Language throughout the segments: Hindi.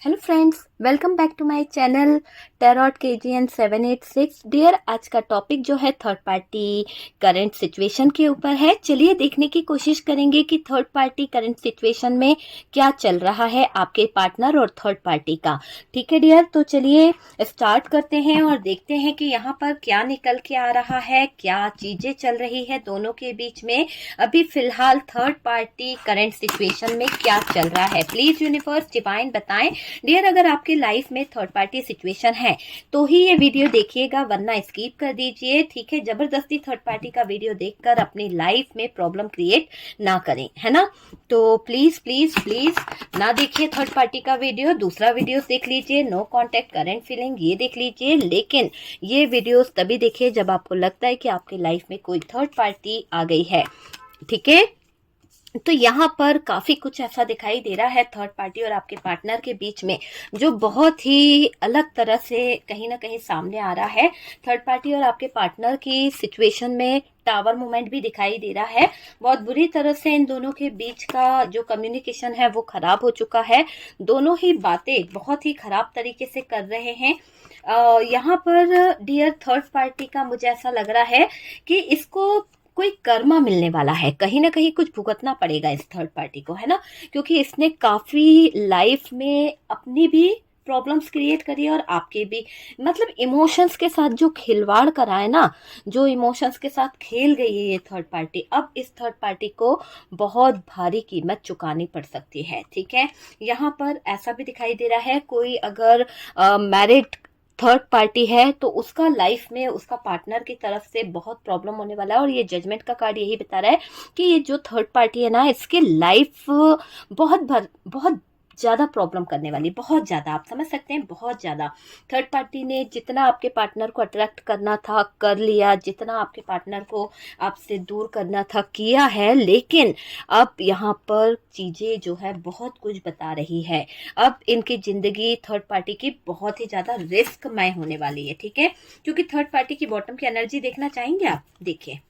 Hello friends, welcome back to my channel tarot KGN 786। Dear, आज का टॉपिक जो है थर्ड पार्टी करंट सिचुएशन के ऊपर है। चलिए देखने की कोशिश करेंगे कि थर्ड पार्टी करंट सिचुएशन में क्या चल रहा है आपके पार्टनर और थर्ड पार्टी का। ठीक है डियर, तो चलिए स्टार्ट करते हैं और देखते हैं कि यहाँ पर क्या निकल के आ रहा है, क्या चीजें चल रही है दोनों के बीच में। अभी फिलहाल थर्ड पार्टी करंट सिचुएशन में क्या चल रहा है, प्लीज यूनिवर्स डिवाइन बताएं। डियर, अगर आपके लाइफ में थर्ड पार्टी सिचुएशन है तो ही ये वीडियो देखिएगा, वरना स्किप कर दीजिए। ठीक है, जबरदस्ती थर्ड पार्टी का वीडियो देखकर अपनी लाइफ में प्रॉब्लम क्रिएट ना करें, है ना। तो प्लीज प्लीज प्लीज ना देखिए थर्ड पार्टी का वीडियो, दूसरा वीडियो देख लीजिए, नो कॉन्टेक्ट करंट फीलिंग ये देख लीजिए। लेकिन ये वीडियोस तभी देखिए जब आपको लगता है कि आपकी लाइफ में कोई थर्ड पार्टी आ गई है। ठीक है, तो यहाँ पर काफी कुछ ऐसा दिखाई दे रहा है थर्ड पार्टी और आपके पार्टनर के बीच में, जो बहुत ही अलग तरह से कहीं ना कहीं सामने आ रहा है। थर्ड पार्टी और आपके पार्टनर की सिचुएशन में टावर मूवमेंट भी दिखाई दे रहा है। बहुत बुरी तरह से इन दोनों के बीच का जो कम्युनिकेशन है वो खराब हो चुका है। दोनों ही बातें बहुत ही खराब तरीके से कर रहे हैं। यहाँ पर डियर थर्ड पार्टी का मुझे ऐसा लग रहा है कि इसको कोई कर्मा मिलने वाला है, कहीं ना कहीं कुछ भुगतना पड़ेगा इस थर्ड पार्टी को, है ना। क्योंकि इसने काफी लाइफ में अपनी भी प्रॉब्लम्स क्रिएट करी है और आपके भी, मतलब इमोशंस के साथ जो खिलवाड़ करा है ना, जो इमोशंस के साथ खेल गई है ये थर्ड पार्टी, अब इस थर्ड पार्टी को बहुत भारी कीमत चुकानी पड़ सकती है। ठीक है, यहाँ पर ऐसा भी दिखाई दे रहा है, कोई अगर मैरिड थर्ड पार्टी है तो उसका लाइफ में उसका पार्टनर की तरफ से बहुत प्रॉब्लम होने वाला है। और ये जजमेंट का कार्ड यही बता रहा है कि ये जो थर्ड पार्टी है ना, इसके लाइफ बहुत ज्यादा प्रॉब्लम करने वाली, बहुत ज्यादा, आप समझ सकते हैं, बहुत ज्यादा। थर्ड पार्टी ने जितना आपके पार्टनर को अट्रैक्ट करना था कर लिया, जितना आपके पार्टनर को आपसे दूर करना था किया है, लेकिन अब यहाँ पर चीजें जो है बहुत कुछ बता रही है। अब इनकी जिंदगी थर्ड पार्टी की बहुत ही ज्यादा रिस्कमय होने वाली है। ठीक है, क्योंकि थर्ड पार्टी की बॉटम की एनर्जी देखना चाहेंगे आप, देखिए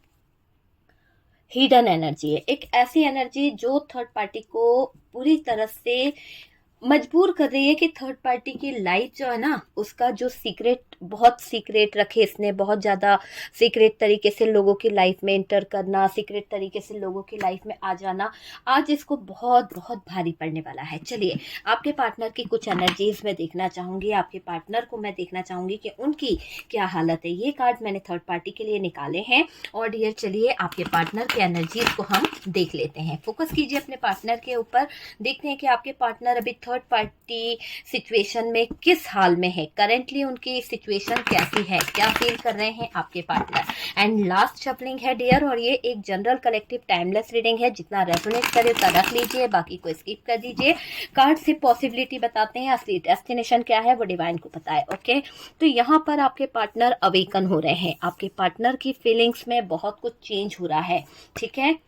हिडन एनर्जी है, एक ऐसी एनर्जी जो थर्ड पार्टी को पूरी तरह से मजबूर कर रही है कि थर्ड पार्टी की लाइफ जो है ना, उसका जो सीक्रेट, बहुत सीक्रेट रखे इसने, बहुत ज्यादा सीक्रेट तरीके से लोगों की लाइफ में इंटर करना, सीक्रेट तरीके से लोगों की लाइफ में आ जाना, आज इसको बहुत बहुत भारी पड़ने वाला है। चलिए आपके पार्टनर की कुछ एनर्जीज में देखना चाहूंगी, आपके पार्टनर को मैं देखना चाहूंगी कि उनकी क्या हालत है। ये कार्ड मैंने थर्ड पार्टी के लिए निकाले हैं। और डियर चलिए आपके पार्टनर की एनर्जीज को हम देख लेते हैं। फोकस कीजिए अपने पार्टनर के ऊपर, देखते हैं कि आपके पार्टनर अभी थर्ड पार्टी सिचुएशन में किस हाल में है, करेंटली उनकी सिचुएशन कैसी है, क्या फील कर रहे हैं आपके पार्टनर। एंड लास्ट शफलिंग है डियर, और ये एक जनरल कलेक्टिव टाइमलेस रीडिंग है, जितना रेजोनेट करे उतना रख लीजिए, बाकी को स्किप कर दीजिए। कार्ड से पॉसिबिलिटी बताते हैं, असली डेस्टिनेशन क्या है वो डिवाइन को पता है। ओके, तो यहाँ पर आपके पार्टनर अवेकन हो रहे हैं, आपके पार्टनर की फीलिंग्स में बहुत कुछ चेंज हो रहा है। ठीक है,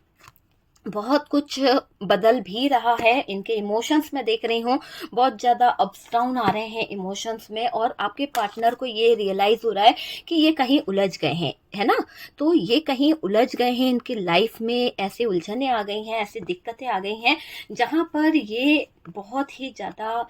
बहुत कुछ बदल भी रहा है। इनके इमोशंस में देख रही हूँ बहुत ज्यादा अप्स डाउन आ रहे हैं इमोशंस में, और आपके पार्टनर को ये रियलाइज हो रहा है कि ये कहीं उलझ गए हैं, है ना। तो ये कहीं उलझ गए हैं, इनकी लाइफ में ऐसे उलझने आ गई हैं, ऐसी दिक्कतें आ गई हैं जहां पर ये बहुत ही ज्यादा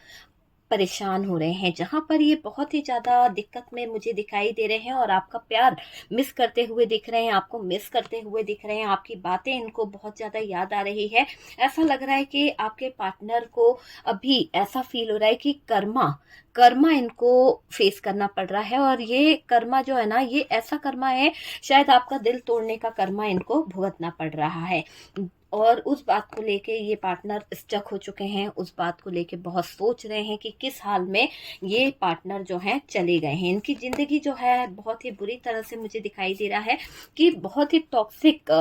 परेशान हो रहे हैं, जहां पर ये बहुत ही ज्यादा दिक्कत में मुझे दिखाई दे रहे हैं, और आपका प्यार मिस करते हुए दिख रहे हैं, आपको मिस करते हुए दिख रहे हैं, आपकी बातें इनको बहुत ज्यादा याद आ रही है। ऐसा लग रहा है कि आपके पार्टनर को अभी ऐसा फील हो रहा है कि कर्मा कर्मा इनको फेस करना पड़ रहा है। और ये कर्मा जो है ना, ये ऐसा कर्मा है, शायद आपका दिल तोड़ने का कर्मा इनको भुगतना पड़ रहा है। और उस बात को लेके ये पार्टनर स्टक हो चुके हैं, उस बात को लेके बहुत सोच रहे हैं कि किस हाल में ये पार्टनर जो है चले गए हैं। इनकी जिंदगी जो है बहुत ही बुरी तरह से मुझे दिखाई दे रहा है कि बहुत ही टॉक्सिक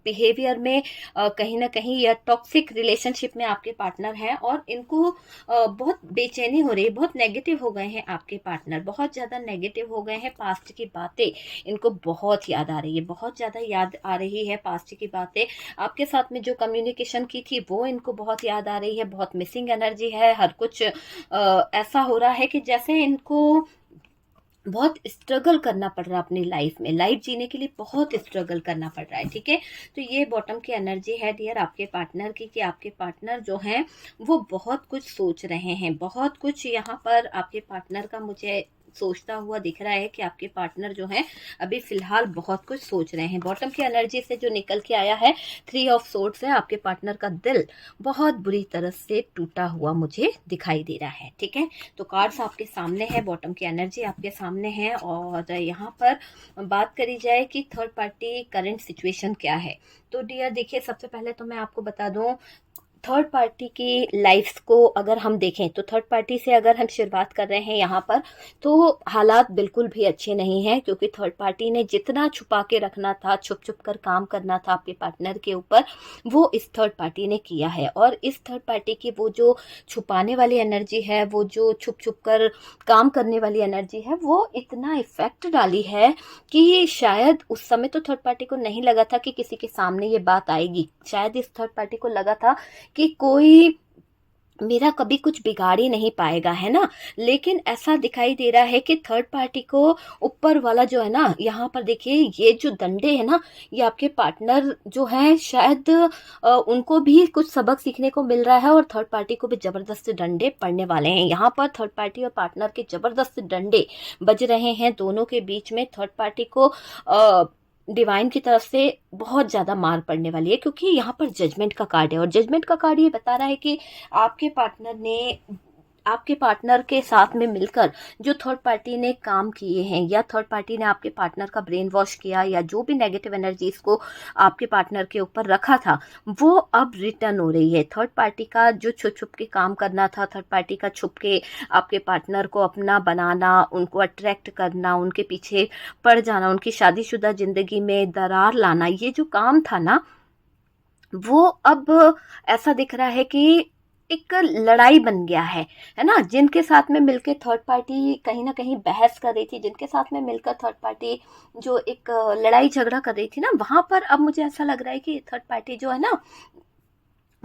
बिहेवियर में, कहीं ना कहीं या टॉक्सिक रिलेशनशिप में आपके पार्टनर हैं, और इनको बहुत बेचैनी हो रही है, बहुत नेगेटिव हो गए हैं आपके पार्टनर, बहुत ज्यादा नेगेटिव हो गए हैं। पास्ट की बातें इनको बहुत याद आ रही है, बहुत ज्यादा याद आ रही है पास्ट की बातें। आपके साथ में जो कम्युनिकेशन की थी वो इनको बहुत याद आ रही है, बहुत मिसिंग एनर्जी है, हर कुछ ऐसा हो रहा है कि जैसे इनको बहुत स्ट्रगल करना पड़ रहा है अपनी लाइफ में, लाइफ जीने के लिए बहुत स्ट्रगल करना पड़ रहा है, ठीक है। तो ये बॉटम की एनर्जी है डियर आपके पार्टनर की, कि आपके पार्टनर जो हैं वो बहुत कुछ सोच रहे हैं, बहुत कुछ यहाँ पर आपके पार्टनर का मुझे सोचता हुआ दिख रहा है कि आपके पार्टनर जो हैं अभी फिलहाल बहुत कुछ सोच रहे हैं। बॉटम की एनर्जी से जो निकल के आया है 3 ऑफ सोर्ड्स है, आपके पार्टनर का दिल बहुत बुरी तरह से टूटा हुआ मुझे दिखाई दे रहा है, ठीक है। तो कार्ड्स आपके सामने है, बॉटम की एनर्जी आपके सामने है, और यहाँ पर बात करी जाए कि थर्ड पार्टी करंट सिचुएशन क्या है। तो डियर देखिए, सबसे पहले तो मैं आपको बता दूं, थर्ड पार्टी की लाइफ को अगर हम देखें तो थर्ड पार्टी से अगर हम शुरुआत कर रहे हैं यहाँ पर, तो हालात बिल्कुल भी अच्छे नहीं हैं, क्योंकि थर्ड पार्टी ने जितना छुपा के रखना था, छुप छुप कर काम करना था आपके पार्टनर के ऊपर, वो इस थर्ड पार्टी ने किया है। और इस थर्ड पार्टी की वो जो छुपाने वाली एनर्जी है, वो जो छुप छुप कर काम करने वाली एनर्जी है, वो इतना इफेक्ट डाली है कि शायद उस समय तो थर्ड पार्टी को नहीं लगा था कि किसी के सामने ये बात आएगी। शायद इस थर्ड पार्टी को लगा था कि कोई मेरा कभी कुछ बिगाड़ ही नहीं पाएगा, है ना। लेकिन ऐसा दिखाई दे रहा है कि थर्ड पार्टी को ऊपर वाला जो है ना, यहाँ पर देखिए ये जो डंडे है ना, ये आपके पार्टनर जो है शायद उनको भी कुछ सबक सीखने को मिल रहा है, और थर्ड पार्टी को भी जबरदस्त डंडे पड़ने वाले हैं। यहाँ पर थर्ड पार्टी और पार्टनर के जबरदस्त डंडे बज रहे हैं दोनों के बीच में। थर्ड पार्टी को डिवाइन की तरफ से बहुत ज्यादा मार पड़ने वाली है, क्योंकि यहाँ पर जजमेंट का कार्ड है, और जजमेंट का कार्ड ये बता रहा है कि आपके पार्टनर ने आपके पार्टनर के साथ में मिलकर जो थर्ड पार्टी ने काम किए हैं, या थर्ड पार्टी ने आपके पार्टनर का ब्रेन वॉश किया, या जो भी नेगेटिव एनर्जीज को आपके पार्टनर के ऊपर रखा था, वो अब रिटर्न हो रही है। थर्ड पार्टी का जो छुप छुप के काम करना था, थर्ड पार्टी का छुप के आपके पार्टनर को अपना बनाना, उनको अट्रैक्ट करना, उनके पीछे पड़ जाना, उनकी शादीशुदा जिंदगी में दरार लाना, ये जो काम था ना, वो अब ऐसा दिख रहा है कि एक लड़ाई बन गया है ना। जिनके साथ में मिलकर थर्ड पार्टी कहीं ना कहीं बहस कर रही थी, जिनके साथ में मिलकर थर्ड पार्टी जो एक लड़ाई झगड़ा कर रही थी ना, वहां पर अब मुझे ऐसा लग रहा है कि थर्ड पार्टी जो है ना,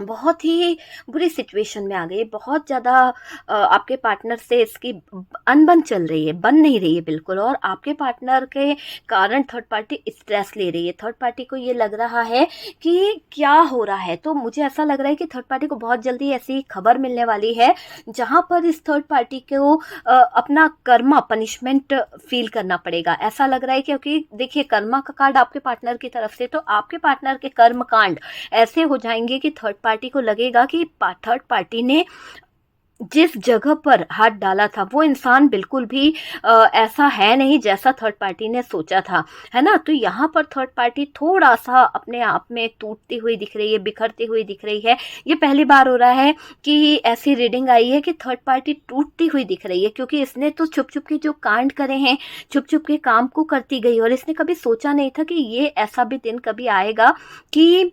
बहुत ही बुरी सिचुएशन में आ गई है। बहुत ज़्यादा आपके पार्टनर से इसकी अनबन चल रही है, बन नहीं रही है बिल्कुल, और आपके पार्टनर के कारण थर्ड पार्टी स्ट्रेस ले रही है। थर्ड पार्टी को ये लग रहा है कि क्या हो रहा है। तो मुझे ऐसा लग रहा है कि थर्ड पार्टी को बहुत जल्दी ऐसी खबर मिलने वाली है जहाँ पर इस थर्ड पार्टी को अपना कर्मा पनिशमेंट फील करना पड़ेगा, ऐसा लग रहा है। क्योंकि देखिए, कर्मा का कार्ड आपके पार्टनर की तरफ से, तो आपके पार्टनर के कर्म कांड ऐसे हो जाएंगे कि थर्ड पार्टी को लगेगा कि थर्ड पार्टी ने जिस जगह पर हाथ डाला था वो इंसान बिल्कुल भी ऐसा है नहीं जैसा थर्ड पार्टी ने सोचा था, है ना। तो यहाँ पर थर्ड पार्टी थोड़ा सा अपने आप में टूटती हुई दिख रही है, बिखरती हुई दिख रही है। ये पहली बार हो रहा है कि ऐसी रीडिंग आई है कि थर्ड पार्टी टूटती हुई दिख रही है, क्योंकि इसने तो छुप छुप के जो कांड करे हैं, छुप छुप के काम को करती गई, और इसने कभी सोचा नहीं था कि ये ऐसा भी दिन कभी आएगा कि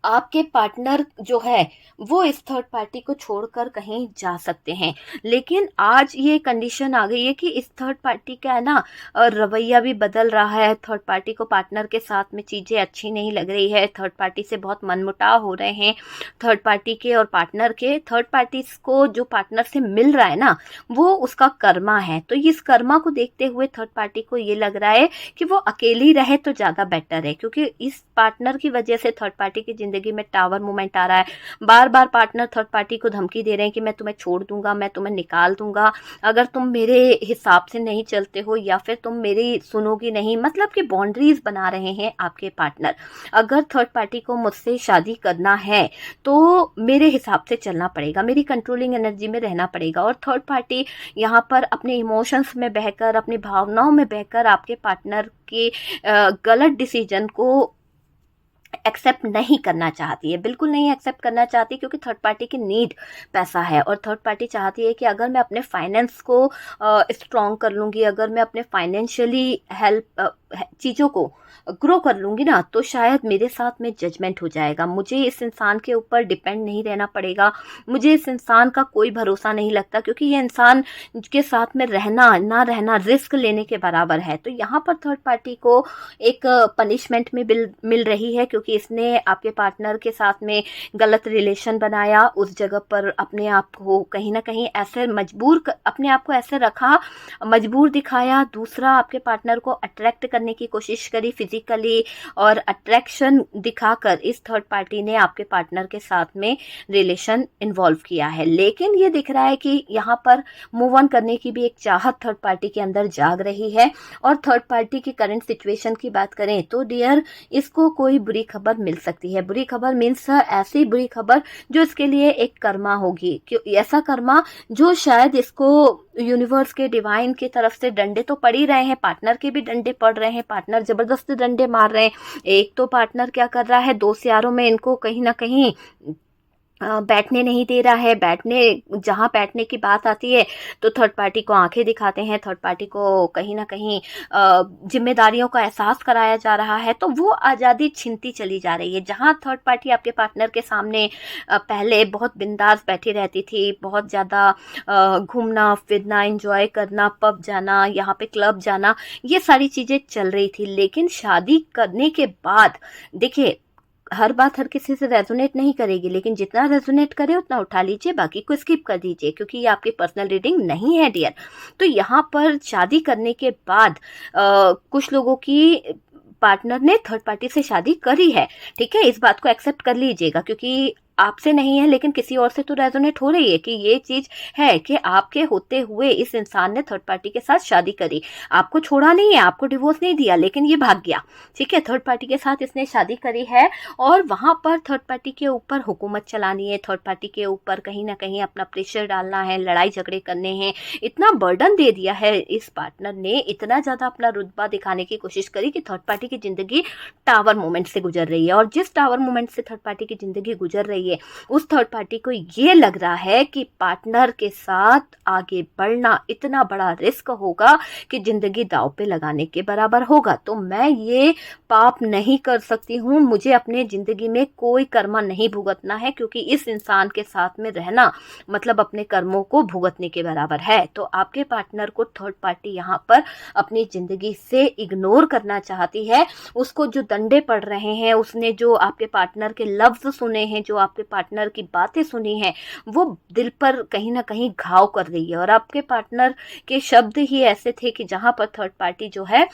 आपके पार्टनर जो है वो इस थर्ड पार्टी को छोड़कर कहीं जा सकते हैं। लेकिन आज ये कंडीशन आ गई है कि इस थर्ड पार्टी का है ना रवैया भी बदल रहा है। थर्ड पार्टी को पार्टनर के साथ में चीज़ें अच्छी नहीं लग रही है, थर्ड पार्टी से बहुत मनमुटाव हो रहे हैं थर्ड पार्टी के और पार्टनर के। थर्ड पार्टी को जो पार्टनर से मिल रहा है ना, वो उसका कर्मा है। तो इस कर्मा को देखते हुए थर्ड पार्टी को ये लग रहा है कि वो अकेली रहे तो ज़्यादा बेटर है, क्योंकि इस पार्टनर की वजह से थर्ड पार्टी की जिंदगी में टावर मूवमेंट आ रहा है। बार बार पार्टनर थर्ड पार्टी को धमकी दे रहे हैं कि मैं तुम्हें छोड़ दूंगा, मैं तुम्हें निकाल दूंगा अगर तुम मेरे हिसाब से नहीं चलते हो, या फिर तुम मेरी सुनोगी नहीं। मतलब कि बाउंड्रीज बना रहे हैं आपके पार्टनर। अगर थर्ड पार्टी को मुझसे शादी करना है तो मेरे हिसाब से चलना पड़ेगा, मेरी कंट्रोलिंग एनर्जी में रहना पड़ेगा। और थर्ड पार्टी यहाँ पर अपने इमोशंस में बहकर, अपनी भावनाओं में बहकर आपके पार्टनर के गलत डिसीजन को एक्सेप्ट नहीं करना चाहती है, बिल्कुल नहीं एक्सेप्ट करना चाहती, क्योंकि थर्ड पार्टी की नीड पैसा है। और थर्ड पार्टी चाहती है कि अगर मैं अपने फाइनेंस को स्ट्रॉन्ग कर लूँगी, अगर मैं अपने फाइनेंशियली हेल्प चीज़ों को ग्रो कर लूँगी ना, तो शायद मेरे साथ में जजमेंट हो जाएगा। मुझे इस इंसान के ऊपर डिपेंड नहीं रहना पड़ेगा, मुझे इस इंसान का कोई भरोसा नहीं लगता, क्योंकि ये इंसान के साथ में रहना ना रहना रिस्क लेने के बराबर है। तो यहाँ पर थर्ड पार्टी को एक पनिशमेंट में मिल रही है, क्योंकि इसने आपके पार्टनर के साथ में गलत रिलेशन बनाया, उस जगह पर अपने आप को कहीं ना कहीं ऐसे अपने आप को ऐसे रखा, मजबूर दिखाया। दूसरा, आपके पार्टनर को अट्रैक्ट करने की कोशिश करी फिजिकली, और अट्रैक्शन दिखाकर इस थर्ड पार्टी ने आपके पार्टनर के साथ में रिलेशन इन्वॉल्व किया है। लेकिन ये दिख रहा है कि यहाँ पर मूव ऑन करने की भी एक चाहत थर्ड पार्टी के अंदर जाग रही है। और थर्ड पार्टी की करंट सिचुएशन की बात करें तो डियर, इसको कोई बुरी खबर मिल सकती है। बुरी खबर मीन्स ऐसी बुरी खबर जो इसके लिए एक कर्मा होगी, ऐसा कर्मा जो शायद इसको यूनिवर्स के डिवाइन की तरफ से डंडे तो पड़ ही रहे हैं, पार्टनर के भी डंडे पड़ रहे हैं, पार्टनर जबरदस्ती डंडे मार रहे हैं। एक तो पार्टनर क्या कर रहा है, दोस्त यारों में इनको कहीं ना कहीं बैठने नहीं दे रहा है। जहां बैठने की बात आती है तो थर्ड पार्टी को आंखें दिखाते हैं, थर्ड पार्टी को कहीं ना कहीं जिम्मेदारियों का एहसास कराया जा रहा है। तो वो आज़ादी छिनती चली जा रही है। जहां थर्ड पार्टी आपके पार्टनर के सामने पहले बहुत बिंदास बैठी रहती थी, बहुत ज़्यादा घूमना फिरना, एंजॉय करना, पब जाना, यहाँ पे क्लब जाना, ये सारी चीज़ें चल रही थी। लेकिन शादी करने के बाद देखिए, हर बात हर किसी से रेजोनेट नहीं करेगी, लेकिन जितना रेजोनेट करे उतना उठा लीजिए, बाकी को स्किप कर दीजिए, क्योंकि ये आपकी पर्सनल रीडिंग नहीं है डियर। तो यहाँ पर शादी करने के बाद कुछ लोगों की पार्टनर ने थर्ड पार्टी से शादी करी है, ठीक है, इस बात को एक्सेप्ट कर लीजिएगा, क्योंकि आपसे नहीं है लेकिन किसी और से तो रेजोनेट हो रही है कि ये चीज है कि आपके होते हुए इस इंसान ने थर्ड पार्टी के साथ शादी करी, आपको छोड़ा नहीं है, आपको डिवोर्स नहीं दिया, लेकिन ये भाग गया, ठीक है, थर्ड पार्टी के साथ इसने शादी करी है। और वहां पर थर्ड पार्टी के ऊपर हुकूमत चलानी है, थर्ड पार्टी के ऊपर कहीं ना कहीं अपना प्रेशर डालना है, लड़ाई झगड़े करने हैं, इतना बर्डन दे दिया है इस पार्टनर ने, इतना ज्यादा अपना रुतबा दिखाने की कोशिश करी कि थर्ड पार्टी की जिंदगी टावर मोमेंट से गुजर रही है। और जिस टावर मोमेंट से थर्ड पार्टी की जिंदगी गुजर रही है, उस थर्ड पार्टी को ये लग रहा है कि पार्टनर के साथ आगे बढ़ना इतना बड़ा रिस्क होगा कि जिंदगी दांव पे लगाने के बराबर होगा। तो मैं ये पाप नहीं कर सकती हूँ, मुझे अपने जिंदगी में कोई कर्मा नहीं भुगतना है, क्योंकि इस इंसान के साथ में रहना मतलब अपने कर्मों को भुगतने के बराबर है। तो आपके पार्टनर को थर्ड पार्टी यहाँ पर अपनी जिंदगी से इग्नोर करना चाहती है। उसको जो दंडे पड़ रहे हैं, उसने जो आपके पार्टनर के लफ्ज सुने हैं, जो आपके पार्टनर की बातें सुनी हैं, वो दिल पर कहीं ना कहीं घाव कर रही है। और आपके पार्टनर के शब्द ही ऐसे थे कि जहां पर थर्ड पार्टी जो है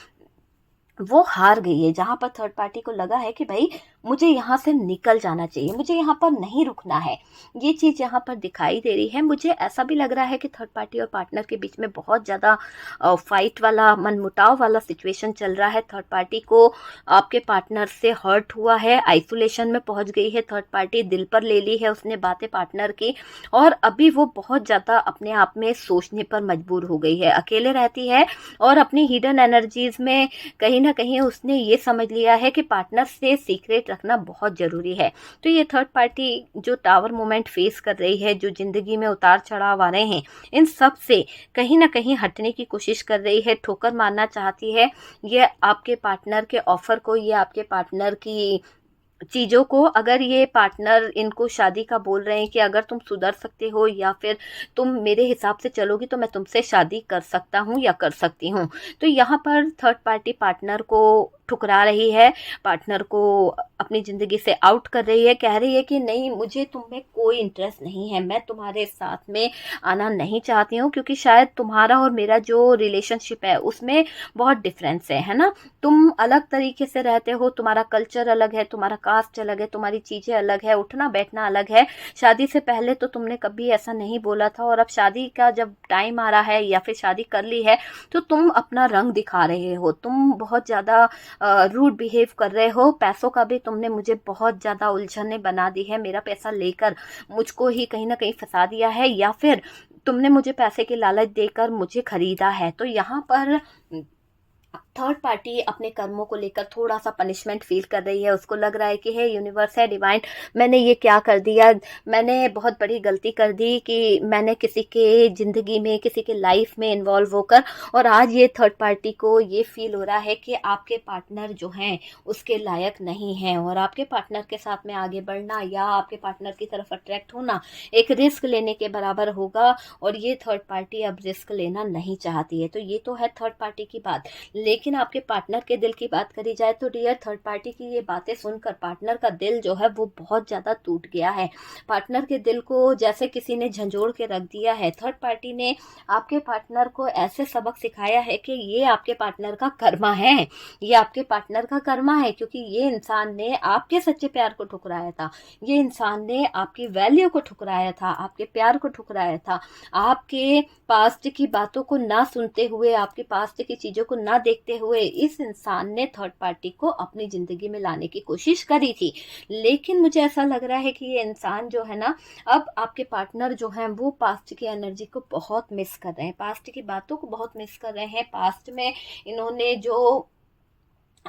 वो हार गई है, जहां पर थर्ड पार्टी को लगा है कि भाई मुझे यहाँ से निकल जाना चाहिए, मुझे यहाँ पर नहीं रुकना है, ये चीज़ यहाँ पर दिखाई दे रही है। मुझे ऐसा भी लग रहा है कि थर्ड पार्टी और पार्टनर के बीच में बहुत ज़्यादा फाइट वाला, मनमुटाव वाला सिचुएशन चल रहा है। थर्ड पार्टी को आपके पार्टनर से हर्ट हुआ है, आइसोलेशन में पहुँच गई है थर्ड पार्टी, दिल पर ले ली है उसने बातें पार्टनर की, और अभी वो बहुत ज़्यादा अपने आप में सोचने पर मजबूर हो गई है, अकेले रहती है और अपनी हिडन एनर्जीज में कहीं ना कहीं उसने ये समझ लिया है कि पार्टनर से सीक्रेट रखना बहुत जरूरी है। तो ये थर्ड पार्टी जो टावर मोमेंट फेस कर रही है, जो जिंदगी में उतार चढ़ाव आ रहे हैं, इन सब से कहीं ना कहीं हटने की कोशिश कर रही है, ठोकर मारना चाहती है। ये आपके पार्टनर के ऑफर को, ये आपके पार्टनर की चीज़ों को, अगर ये पार्टनर इनको शादी का बोल रहे हैं कि अगर तुम सुधर सकते हो या फिर तुम मेरे हिसाब से चलोगी तो मैं तुमसे शादी कर सकता हूँ या कर सकती हूँ, तो यहाँ पर थर्ड पार्टी पार्टनर को ठुकरा रही है, पार्टनर को अपनी ज़िंदगी से आउट कर रही है, कह रही है कि नहीं, मुझे तुम में कोई इंटरेस्ट नहीं है, मैं तुम्हारे साथ में आना नहीं चाहती हूँ, क्योंकि शायद तुम्हारा और मेरा जो रिलेशनशिप है उसमें बहुत डिफरेंस है ना, तुम अलग तरीके से रहते हो, तुम्हारा कल्चर अलग है, तुम्हारा कास्ट अलग है, तुम्हारी चीज़ें अलग है, उठना बैठना अलग है। शादी से पहले तो तुमने कभी ऐसा नहीं बोला था, और अब शादी का जब टाइम आ रहा है या फिर शादी कर ली है तो तुम अपना रंग दिखा रहे हो, तुम बहुत ज़्यादा रूड बिहेव कर रहे हो, पैसों का भी तुमने मुझे बहुत ज़्यादा उलझने बना दी है, मेरा पैसा लेकर मुझको ही कहीं ना कहीं फंसा दिया है, या फिर तुमने मुझे पैसे की लालच देकर मुझे खरीदा है। तो यहाँ पर थर्ड पार्टी अपने कर्मों को लेकर थोड़ा सा पनिशमेंट फील कर रही है। उसको लग रहा है कि हे यूनिवर्स है, डिवाइन, मैंने ये क्या कर दिया, मैंने बहुत बड़ी गलती कर दी कि मैंने किसी के ज़िंदगी में, किसी के लाइफ में इन्वॉल्व होकर, और आज ये थर्ड पार्टी को ये फील हो रहा है कि आपके पार्टनर जो हैं उसके लायक नहीं हैं, और आपके पार्टनर के साथ में आगे बढ़ना या आपके पार्टनर की तरफ अट्रैक्ट होना एक रिस्क लेने के बराबर होगा, और ये थर्ड पार्टी अब रिस्क लेना नहीं चाहती है। तो ये तो है थर्ड पार्टी की बात। लेकिन आपके पार्टनर के दिल की बात करी जाए तो डियर, थर्ड पार्टी की ये बातें सुनकर पार्टनर का दिल जो है वो बहुत ज़्यादा टूट गया है। पार्टनर के दिल को जैसे किसी ने झंझोड़ के रख दिया है। थर्ड पार्टी ने आपके पार्टनर को ऐसे सबक सिखाया है कि ये आपके पार्टनर का कर्मा है, ये आपके पार्टनर का कर्मा है, क्योंकि ये इंसान ने आपके सच्चे प्यार को ठुकराया था, ये इंसान ने आपकी वैल्यू को ठुकराया था, आपके प्यार को ठुकराया था, आपके पास्ट की बातों को ना सुनते हुए, आपके पास्ट की चीज़ों को ना देखते हुए इस इंसान ने थर्ड पार्टी को अपनी ज़िंदगी में लाने की कोशिश करी थी। लेकिन मुझे ऐसा लग रहा है कि ये इंसान जो है ना, अब आपके पार्टनर जो हैं वो पास्ट की एनर्जी को बहुत मिस कर रहे हैं, पास्ट की बातों को बहुत मिस कर रहे हैं। पास्ट में इन्होंने जो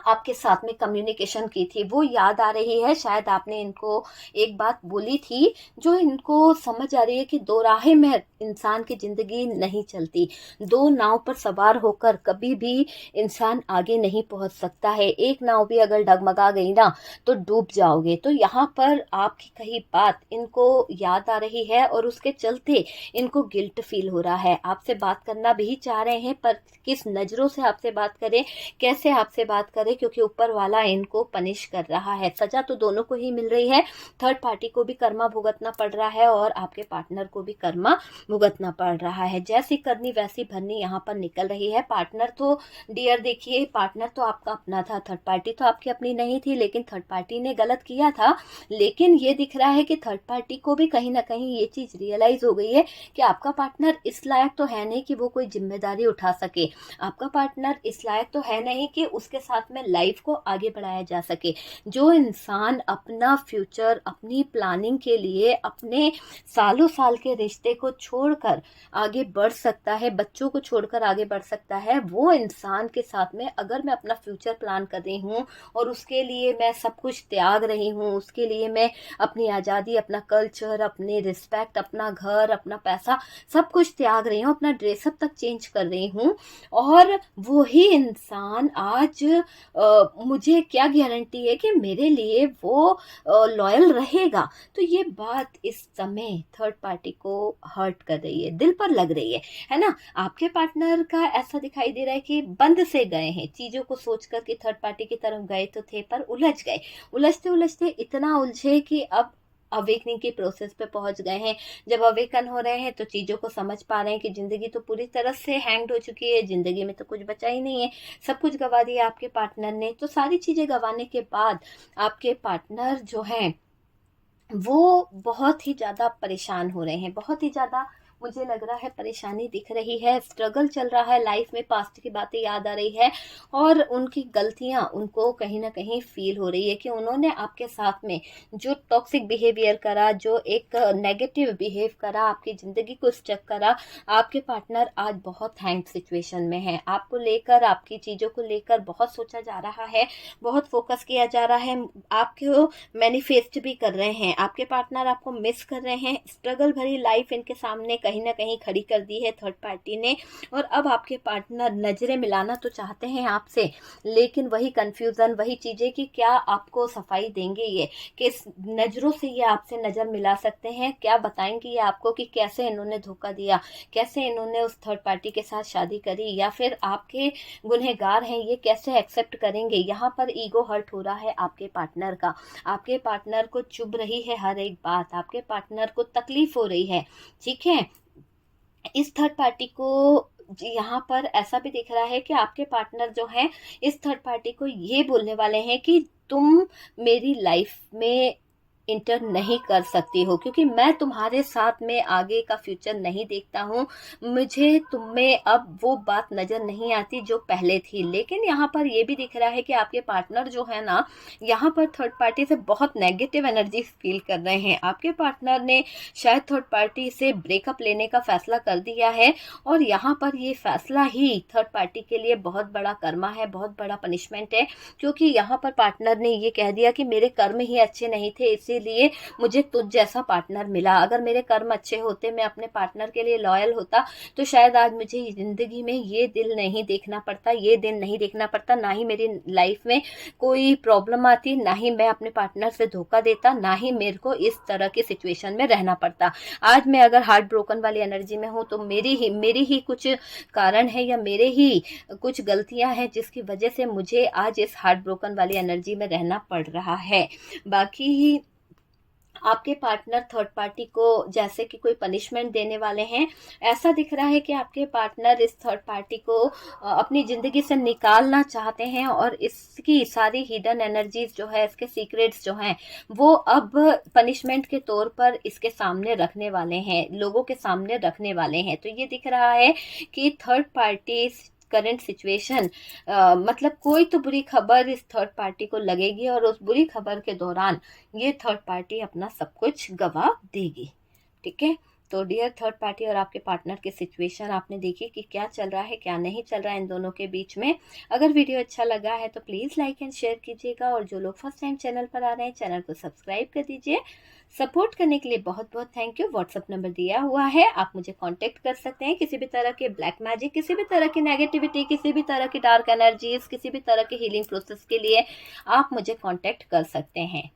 आपके साथ में कम्युनिकेशन की थी वो याद आ रही है। शायद आपने इनको एक बात बोली थी जो इनको समझ आ रही है कि दो राहें में इंसान की ज़िंदगी नहीं चलती, दो नाव पर सवार होकर कभी भी इंसान आगे नहीं पहुंच सकता है। एक नाव भी अगर डगमगा गई ना तो डूब जाओगे। तो यहाँ पर आपकी कही बात इनको याद आ रही है और उसके चलते इनको गिल्ट फील हो रहा है। आपसे बात करना भी चाह रहे हैं पर किस नज़रों से आपसे बात करें, कैसे आपसे बात करें, क्योंकि ऊपर वाला इनको पनिश कर रहा है। सजा तो दोनों को ही मिल रही है, थर्ड पार्टी को भी कर्मा भुगतना पड़ रहा है और आपके पार्टनर को भी कर्मा भुगतना पड़ रहा है। जैसी करनी वैसी भरनी यहाँ पर निकल रही है। पार्टनर तो डियर देखिए, पार्टनर तो आपका अपना था, थर्ड पार्टी तो आपकी अपनी नहीं थी, लेकिन थर्ड पार्टी ने गलत किया था। लेकिन ये दिख रहा है कि थर्ड पार्टी को भी कहीं ना कहीं ये चीज़ रियलाइज हो गई है कि आपका पार्टनर इस लायक तो है नहीं कि वो कोई जिम्मेदारी उठा सके, आपका पार्टनर इस लायक तो है नहीं कि उसके साथ में लाइफ को आगे बढ़ाया जा सके। जो इंसान अपना फ्यूचर, अपनी प्लानिंग के लिए अपने सालों साल के रिश्ते को छोड़कर आगे बढ़ सकता है, बच्चों को छोड़कर आगे बढ़ सकता है, वो इंसान के साथ में अगर मैं अपना फ्यूचर प्लान कर रही हूँ और उसके लिए मैं सब कुछ त्याग रही हूँ, उसके लिए मैं अपनी आज़ादी, अपना कल्चर, अपनी रिस्पेक्ट, अपना घर, अपना पैसा, सब कुछ त्याग रही हूँ, अपना ड्रेसअप तक चेंज कर रही हूँ, और वही इंसान आज मुझे क्या गारंटी है कि मेरे लिए वो लॉयल रहेगा। तो ये बात इस समय थर्ड पार्टी को हर्ट कर रही है, दिल पर लग रही है ना। आपके पार्टनर का ऐसा दिखाई दे रहा है कि बंद से गए हैं, चीज़ों को सोचकर कि थर्ड पार्टी की तरफ गए तो थे पर उलझ गए, उलझते उलझते इतना उलझे कि अब अवेकनिंग की प्रोसेस पे पहुंच गए हैं। जब अवेकन हो रहे हैं तो चीज़ों को समझ पा रहे हैं कि ज़िंदगी तो पूरी तरह से हैंग्ड हो चुकी है, ज़िंदगी में तो कुछ बचा ही नहीं है, सब कुछ गवा दिया आपके पार्टनर ने। तो सारी चीज़ें गंवाने के बाद आपके पार्टनर जो हैं वो बहुत ही ज़्यादा परेशान हो रहे हैं, बहुत ही ज़्यादा मुझे लग रहा है परेशानी दिख रही है, स्ट्रगल चल रहा है लाइफ में, पास्ट की बातें याद आ रही है और उनकी गलतियां उनको कहीं ना कहीं फील हो रही है कि उन्होंने आपके साथ में जो टॉक्सिक बिहेवियर करा, जो एक नेगेटिव बिहेव करा, आपकी ज़िंदगी को स्टक करा। आपके पार्टनर आज बहुत हैंग सिचुएशन में है, आपको लेकर, आपकी चीज़ों को लेकर बहुत सोचा जा रहा है, बहुत फोकस किया जा रहा है, आपको मैनिफेस्ट भी कर रहे हैं, आपके पार्टनर आपको मिस कर रहे हैं। स्ट्रगल भरी लाइफ इनके सामने कहीं ना कहीं खड़ी कर दी है थर्ड पार्टी ने, और अब आपके पार्टनर नजरें मिलाना तो चाहते हैं आपसे, लेकिन वही कंफ्यूजन, वही चीजें कि क्या आपको सफाई देंगे, ये किस नजरों से ये आपसे नजर मिला सकते हैं, क्या बताएंगे ये आपको कि कैसे इन्होंने धोखा दिया, कैसे इन्होंने उस थर्ड पार्टी के साथ शादी करी, या फिर आपके गुनहगार हैं, ये कैसे एक्सेप्ट करेंगे। यहाँ पर ईगो हर्ट हो रहा है आपके पार्टनर का, आपके पार्टनर को चुभ रही है हर एक बात, आपके पार्टनर को तकलीफ हो रही है, ठीक है। इस थर्ड पार्टी को यहाँ पर ऐसा भी दिख रहा है कि आपके पार्टनर जो हैं इस थर्ड पार्टी को ये बोलने वाले हैं कि तुम मेरी लाइफ में इंटर नहीं कर सकती हो, क्योंकि मैं तुम्हारे साथ में आगे का फ्यूचर नहीं देखता हूँ। मुझे तुम में अब वो बात नज़र नहीं आती जो पहले थी। लेकिन यहाँ पर ये भी दिख रहा है कि आपके पार्टनर जो है ना, यहाँ पर थर्ड पार्टी से बहुत नेगेटिव एनर्जी फील कर रहे हैं। आपके पार्टनर ने शायद थर्ड पार्टी से ब्रेकअप लेने का फैसला कर दिया है, और यहाँ पर ये फैसला ही थर्ड पार्टी के लिए बहुत बड़ा कर्मा है, बहुत बड़ा पनिशमेंट है। क्योंकि यहाँ पर पार्टनर ने ये कह दिया कि मेरे कर्म ही अच्छे नहीं थे, इसीलिए मुझे तुझ जैसा पार्टनर मिला। अगर मेरे कर्म अच्छे होते, मैं अपने पार्टनर के लिए लॉयल होता, तो शायद आज मुझे जिंदगी में ये दिल नहीं देखना पड़ता, ये दिन नहीं देखना पड़ता, ना ही मेरी लाइफ में कोई प्रॉब्लम आती, ना ही मैं अपने पार्टनर से धोखा देता, ना ही मेरे को इस तरह की सिचुएशन में रहना पड़ता। आज मैं अगर हार्ट ब्रोकन वाली एनर्जी में हूँ तो मेरी ही कुछ कारण है, या मेरे ही कुछ गलतियां हैं जिसकी वजह से मुझे आज इस हार्ट ब्रोकन वाली एनर्जी में रहना पड़ रहा है। बाकी आपके पार्टनर थर्ड पार्टी को जैसे कि कोई पनिशमेंट देने वाले हैं। ऐसा दिख रहा है कि आपके पार्टनर इस थर्ड पार्टी को अपनी ज़िंदगी से निकालना चाहते हैं, और इसकी सारी हिडन एनर्जीज जो है, इसके सीक्रेट्स जो हैं, वो अब पनिशमेंट के तौर पर इसके सामने रखने वाले हैं, लोगों के सामने रखने वाले हैं। तो ये दिख रहा है कि थर्ड पार्टी करंट सिचुएशन, मतलब कोई तो बुरी खबर इस थर्ड पार्टी को लगेगी, और उस बुरी खबर के दौरान ये थर्ड पार्टी अपना सब कुछ गवा देगी। ठीक है, तो डियर थर्ड पार्टी और आपके पार्टनर की सिचुएशन आपने देखी कि क्या चल रहा है, क्या नहीं चल रहा है इन दोनों के बीच में। अगर वीडियो अच्छा लगा है तो प्लीज़ लाइक एंड शेयर कीजिएगा, और जो लोग फर्स्ट टाइम चैनल पर आ रहे हैं, चैनल को सब्सक्राइब कर दीजिए। सपोर्ट करने के लिए बहुत बहुत थैंक यू। व्हाट्सअप नंबर दिया हुआ है, आप मुझे कांटेक्ट कर सकते हैं। किसी भी तरह के ब्लैक मैजिक, किसी भी तरह की नेगेटिविटी, किसी भी तरह की डार्क एनर्जीज, किसी भी तरह की हीलिंग प्रोसेस के लिए आप मुझे कांटेक्ट कर सकते हैं।